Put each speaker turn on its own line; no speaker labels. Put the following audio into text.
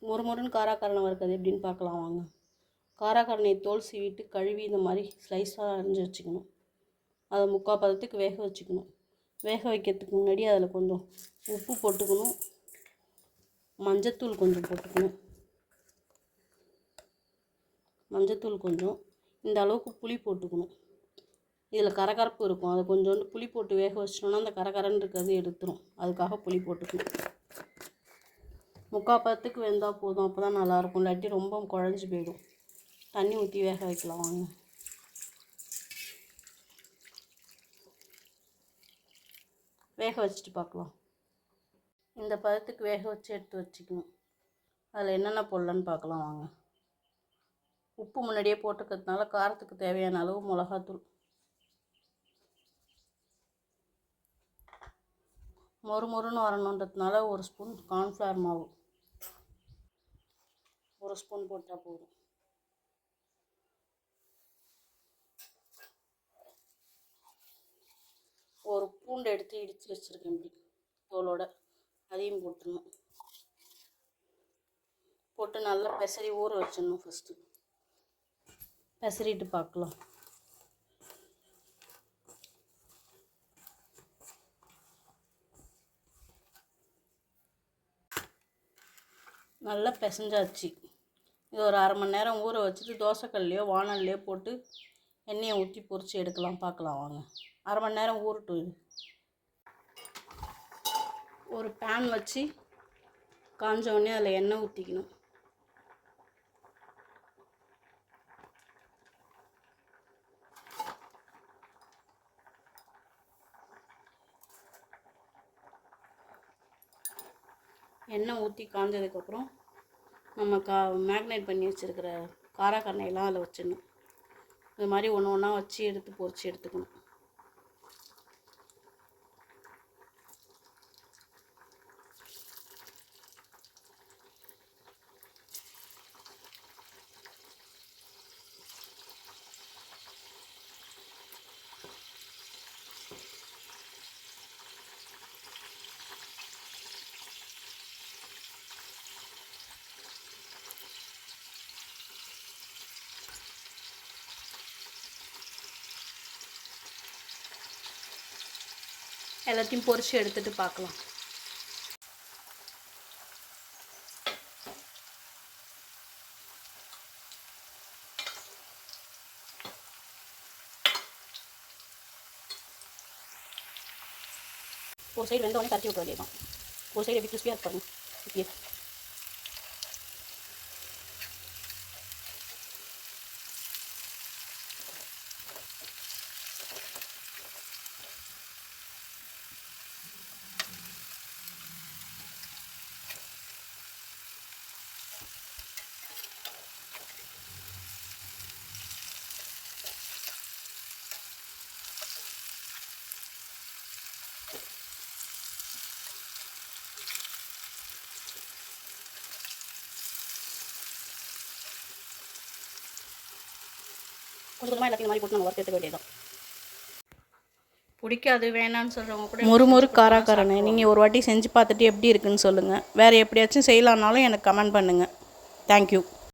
மொறுமொறுன்னு காராக்கரணை வறுக்கிறது எப்படின்னு பார்க்கலாம் வாங்க. காராக்கரணையை தோல் சீவிட்டு கழுவி இந்த மாதிரி ஸ்லைஸாக அரிஞ்சு வச்சுக்கணும். அதை 3/4 பதத்துக்கு வேக வச்சுக்கணும். வேக வைக்கிறதுக்கு முன்னாடி அதில் கொஞ்சம் உப்பு போட்டுக்கணும், மஞ்சத்தூள் கொஞ்சம் போட்டுக்கணும். மஞ்சத்தூள் கொஞ்சம், இந்த அளவுக்கு புளி போட்டுக்கணும். இதில் கரகரப்பு இருக்கும், அதை கொஞ்சோண்டு புளி போட்டு வேக வச்சிட்டோன்னா அந்த கரகரன்னு இருக்கிறது எடுத்துரும். அதுக்காக புளி போட்டுக்கணும். 3/4 பதத்துக்கு வெந்தால் போதும், அப்போ தான் நல்லாயிருக்கும். இல்லாட்டி ரொம்ப குழஞ்சி போயிடும். தண்ணி ஊற்றி வேக வைக்கலாம் வாங்க. வேக வச்சுட்டு பார்க்கலாம். இந்த பதத்துக்கு வேக வச்சு எடுத்து வச்சுக்கணும். அதில் என்னென்ன போடலான்னு பார்க்கலாம் வாங்க. உப்பு முன்னாடியே போட்டுக்கிறதுனால காரத்துக்கு தேவையான அளவு மிளகாத்தூள், மொறுமொறுன்னு வரணுன்றதுனால 1 ஸ்பூன் கார்ன்ஃப்ளவர் மாவு, 1 ஸ்பூன் போட்டால் போதும். ஒரு பூண்டு எடுத்து இடித்து வச்சுருக்கேன் இப்படி தோலோட, அதையும் போட்டுடணும். போட்டு நல்லா பெசரி ஊற வச்சிடணும். ஃபஸ்ட்டு பெசரிட்டு பார்க்கலாம். நல்லா பிசைஞ்சாச்சு. இது ஒரு 1/2 மணி நேரம் ஊற வச்சுட்டு தோசைக்கல்லையோ வானல்லையோ போட்டு எண்ணெயை ஊற்றி பொரித்து எடுக்கலாம். பார்க்கலாம் வாங்க. 1/2 மணி நேரம் ஊறட்டும். இது ஒரு பேன் வச்சு காஞ்ச உடனே அதில் எண்ணெய் ஊற்றிக்கணும். எண்ணெய் ஊற்றி காஞ்சதுக்கப்புறம் நம்ம மேக்னேட் பண்ணி வச்சுருக்கிற காராக்கரணையெல்லாம் அதில் வச்சிடணும். இது மாதிரி ஒன்று ஒன்றா வச்சு எடுத்து பொரித்து எடுத்துக்கணும். எல்லாத்தையும் பொரித்து எடுத்துகிட்டு பார்க்கலாம். ஒரு சைடு வெந்தவொடனே கரைச்சி விட்ட வேண்டியதான். ஒரு சைடு எப்படி கிறிஸ்பியாக இருப்பாங்க. இப்படியே கொஞ்சம் கொஞ்சமாக எல்லாத்தையும் மாதிரி போட்டு நம்ம வறுத்து எடுத்துக்க வேண்டியதான். பிடிக்காது வேணான்னு சொல்கிறவங்க கூட மொறுமொறு காராக்கரணை நீங்கள் ஒரு வாட்டி செஞ்சு பார்த்துட்டு எப்படி இருக்குன்னு சொல்லுங்கள். வேறு எப்படியாச்சும் செய்யலான்னாலும் எனக்கு கமெண்ட் பண்ணுங்கள். தேங்க்யூ.